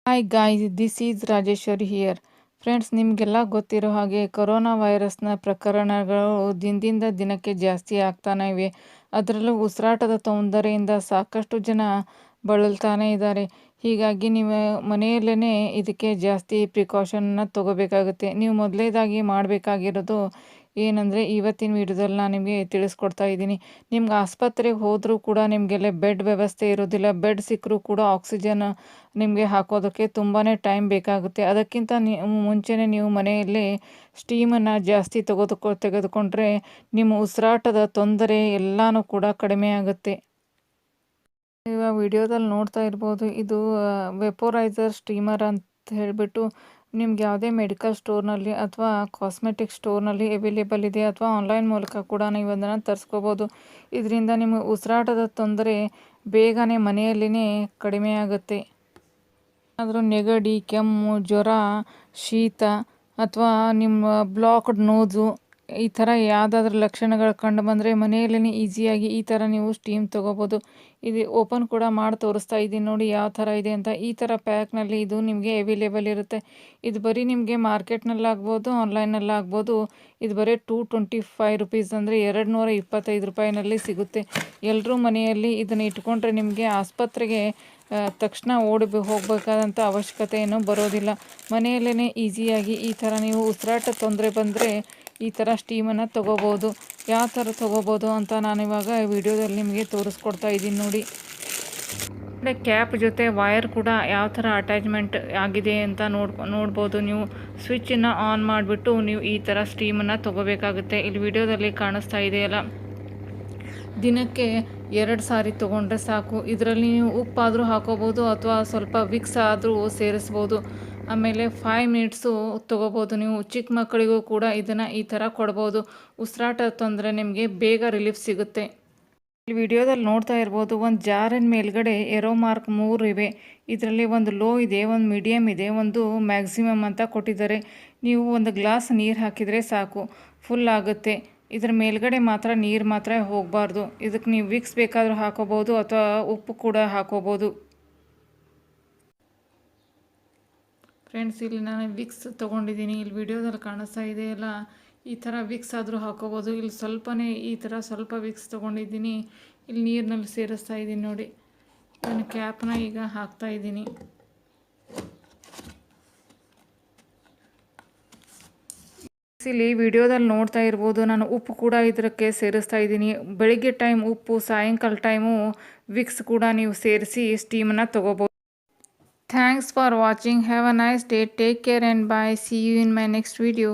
Hi guys, this is Rajeshwari here. Friends, ನಿಮಗೆಲ್ಲ ಗೊತ್ತಿರೋ ಹಾಗೆ ಕೊರೋನಾ ವೈರಸ್ನ ಪ್ರಕರಣಗಳು ದಿನದಿಂದ ದಿನಕ್ಕೆ ಜಾಸ್ತಿ ಆಗ್ತಾನೆ ಇವೆ. ಅದರಲ್ಲೂ ಉಸಿರಾಟದ ತೊಂದರೆಯಿಂದ ಸಾಕಷ್ಟು ಜನ ಬಳಲ್ತಾನೆ ಇದ್ದಾರೆ. ಹೀಗಾಗಿ ನೀವು ಮನೆಯಲ್ಲೇ ಇದಕ್ಕೆ ಜಾಸ್ತಿ ಪ್ರಿಕಾಷನ್ನ ತಗೋಬೇಕಾಗುತ್ತೆ. ನೀವು ಮೊದಲನೇದಾಗಿ ಮಾಡಬೇಕಾಗಿರೋದು ಏನಂದರೆ, ಇವತ್ತಿನ ವಿಡಿಯೋದಲ್ಲಿ ನಾನು ನಿಮಗೆ ತಿಳಿಸ್ಕೊಡ್ತಾ ಇದ್ದೀನಿ. ನಿಮ್ಗೆ ಆಸ್ಪತ್ರೆಗೆ ಹೋದರೂ ಕೂಡ ನಿಮಗೆಲ್ಲ ಬೆಡ್ ವ್ಯವಸ್ಥೆ ಇರೋದಿಲ್ಲ. ಬೆಡ್ ಸಿಕ್ಕರೂ ಕೂಡ ಆಕ್ಸಿಜನ್ ನಿಮಗೆ ಹಾಕೋದಕ್ಕೆ ತುಂಬಾ ಟೈಮ್ ಬೇಕಾಗುತ್ತೆ. ಅದಕ್ಕಿಂತ ಮುಂಚೆನೇ ನೀವು ಮನೆಯಲ್ಲಿ ಸ್ಟೀಮನ್ನು ಜಾಸ್ತಿ ತೆಗೆದುಕೊಂಡ್ರೆ ನಿಮ್ಮ ಉಸಿರಾಟದ ತೊಂದರೆ ಎಲ್ಲನೂ ಕೂಡ ಕಡಿಮೆ ಆಗುತ್ತೆ. ನೀವು ವಿಡಿಯೋದಲ್ಲಿ ನೋಡ್ತಾ ಇರ್ಬೋದು, ಇದು ವೆಪೋರೈಸರ್ ಸ್ಟೀಮರ್ ಅಂತ ಹೇಳಿಬಿಟ್ಟು ನಿಮ್ಗೆ ಯಾವುದೇ ಮೆಡಿಕಲ್ ಸ್ಟೋರ್ನಲ್ಲಿ ಅಥವಾ ಕಾಸ್ಮೆಟಿಕ್ ಸ್ಟೋರ್ನಲ್ಲಿ ಅವೈಲೇಬಲ್ ಇದೆ, ಅಥವಾ ಆನ್ಲೈನ್ ಮೂಲಕ ಕೂಡ ನೀವು ಅದನ್ನು ತರಿಸ್ಕೋಬೋದು. ಇದರಿಂದ ನಿಮ್ಮ ಉಸಿರಾಟದ ತೊಂದರೆ ಬೇಗನೆ ಮನೆಯಲ್ಲಿನೇ ಕಡಿಮೆ ಆಗುತ್ತೆ. ಏನಾದರೂ ನೆಗಡಿ, ಕೆಮ್ಮು, ಜ್ವರ, ಶೀತ ಅಥವಾ ನಿಮ್ಮ ಬ್ಲಾಕ್ಡ್ ನೋಸು ಈ ಥರ ಯಾವುದಾದ್ರೂ ಲಕ್ಷಣಗಳು ಕಂಡು ಬಂದರೆ ಮನೆಯಲ್ಲೇ ಈಸಿಯಾಗಿ ಈ ಥರ ನೀವು ಸ್ಟೀಮ್ ತೊಗೋಬೋದು. ಇದು ಓಪನ್ ಕೂಡ ಮಾಡಿ ತೋರಿಸ್ತಾ ಇದ್ದೀನಿ ನೋಡಿ ಯಾವ ಥರ ಇದೆ ಅಂತ. ಈ ಥರ ಪ್ಯಾಕ್ನಲ್ಲಿ ಇದು ನಿಮಗೆ ಅವೈಲೇಬಲ್ ಇರುತ್ತೆ. ಇದು ಬರೀ ನಿಮಗೆ ಮಾರ್ಕೆಟ್ನಲ್ಲಾಗ್ಬೋದು, ಆನ್ಲೈನಲ್ಲಾಗ್ಬೋದು. ಇದು ಬರೀ 225 ರುಪೀಸ್ ಅಂದರೆ 225 ರೂಪಾಯಿನಲ್ಲಿ ಸಿಗುತ್ತೆ. ಎಲ್ಲರೂ ಮನೆಯಲ್ಲಿ ಇದನ್ನು ಇಟ್ಕೊಂಡ್ರೆ ನಿಮಗೆ ಆಸ್ಪತ್ರೆಗೆ ತಕ್ಷಣ ಹೋಗಬೇಕಾದಂಥ ಅವಶ್ಯಕತೆ ಏನೂ ಬರೋದಿಲ್ಲ. ಮನೆಯಲ್ಲೇ ಈಸಿಯಾಗಿ ಈ ಥರ ನೀವು ಉಸಿರಾಟ ತೊಂದರೆ ಬಂದರೆ ಈ ಥರ ಸ್ಟೀಮನ್ನು ತೊಗೋಬೋದು. ಯಾವ ಥರ ತೊಗೋಬೋದು ಅಂತ ನಾನಿವಾಗ ವಿಡಿಯೋದಲ್ಲಿ ನಿಮಗೆ ತೋರಿಸ್ಕೊಡ್ತಾ ಇದ್ದೀನಿ ನೋಡಿ. ಕ್ಯಾಪ್ ಜೊತೆ ವೈರ್ ಕೂಡ ಯಾವ ಥರ ಅಟ್ಯಾಚ್ಮೆಂಟ್ ಆಗಿದೆ ಅಂತ ನೋಡ್ಬೋದು. ನೀವು ಸ್ವಿಚ್ಚನ್ನು ಆನ್ ಮಾಡಿಬಿಟ್ಟು ನೀವು ಈ ಥರ ಸ್ಟೀಮನ್ನು ತೊಗೋಬೇಕಾಗುತ್ತೆ. ಇಲ್ಲಿ ವಿಡಿಯೋದಲ್ಲಿ ಕಾಣಿಸ್ತಾ ಇದೆಯಲ್ಲ, ದಿನಕ್ಕೆ 2 ಸಾರಿ ತೊಗೊಂಡ್ರೆ ಸಾಕು. ಇದರಲ್ಲಿ ನೀವು ಉಪ್ಪಾದರೂ ಹಾಕೋಬೋದು ಅಥವಾ ಸ್ವಲ್ಪ ವಿಕ್ಸ್ ಆದರೂ ಸೇರಿಸ್ಬೋದು. ಆಮೇಲೆ 5 ಮಿನಿಟ್ಸು ತೊಗೋಬೋದು. ನೀವು ಚಿಕ್ಕ ಮಕ್ಕಳಿಗೂ ಕೂಡ ಇದನ್ನು ಈ ಥರ ಕೊಡ್ಬೋದು. ಉಸಿರಾಟ ತೊಂದರೆ ನಿಮಗೆ ಬೇಗ ರಿಲೀಫ್ ಸಿಗುತ್ತೆ. ಈ ವಿಡಿಯೋದಲ್ಲಿ ನೋಡ್ತಾ ಇರ್ಬೋದು, ಒಂದು ಜಾರಿನ ಮೇಲ್ಗಡೆ ಎರೋ ಮಾರ್ಕ್ 3 ಇವೆ. ಇದರಲ್ಲಿ ಒಂದು ಲೋ ಇದೆ, ಒಂದು ಮೀಡಿಯಮ್ ಇದೆ, ಒಂದು ಮ್ಯಾಕ್ಸಿಮಮ್ ಅಂತ ಕೊಟ್ಟಿದ್ದಾರೆ. ನೀವು ಒಂದು ಗ್ಲಾಸ್ ನೀರು ಹಾಕಿದರೆ ಸಾಕು, ಫುಲ್ ಆಗುತ್ತೆ. ಇದರ ಮೇಲ್ಗಡೆ ಮಾತ್ರ ನೀರು ಮಾತ್ರ ಹೋಗಬಾರ್ದು. ಇದಕ್ಕೆ ನೀವು ವಿಕ್ಸ್ ಬೇಕಾದರೂ ಹಾಕೋಬೋದು ಅಥವಾ ಉಪ್ಪು ಕೂಡ ಹಾಕೋಬೋದು. ಫ್ರೆಂಡ್ಸ್, ಇಲ್ಲಿ ನಾನು ವಿಕ್ಸ್ ತೊಗೊಂಡಿದ್ದೀನಿ. ಇಲ್ಲಿ ವಿಡಿಯೋದಲ್ಲಿ ಕಾಣಿಸ್ತಾ ಇದೆಯಲ್ಲ, ಈ ಥರ ವಿಕ್ಸ್ ಆದರೂ ಹಾಕೋಬೋದು. ಇಲ್ಲಿ ಸ್ವಲ್ಪನೇ ಈ ಥರ ಸ್ವಲ್ಪ ವಿಕ್ಸ್ ತೊಗೊಂಡಿದ್ದೀನಿ. ಇಲ್ಲಿ ನೀರಿನಲ್ಲಿ ಸೇರಿಸ್ತಾ ಇದ್ದೀನಿ ನೋಡಿ. ನಾನು ಕ್ಯಾಪ್ನ ಈಗ ಹಾಕ್ತಾ ಇದ್ದೀನಿ. ಇಲ್ಲಿ ವಿಡಿಯೋದಲ್ಲಿ ನೋಡ್ತಾ ಇರ್ಬೋದು, ನಾನು ಉಪ್ಪು ಕೂಡ ಇದಕ್ಕೆ ಸೇರಿಸ್ತಾ ಇದ್ದೀನಿ. ಬೆಳಿಗ್ಗೆ ಟೈಮ್ ಉಪ್ಪು, ಸಾಯಂಕಾಲ ಟೈಮು ವಿಕ್ಸ್ ಕೂಡ ನೀವು ಸೇರಿಸಿ ಸ್ಟೀಮನ್ನು ತೊಗೋಬೋದು. Thanks for watching. Have a nice day. Take care and bye. See you in my next video.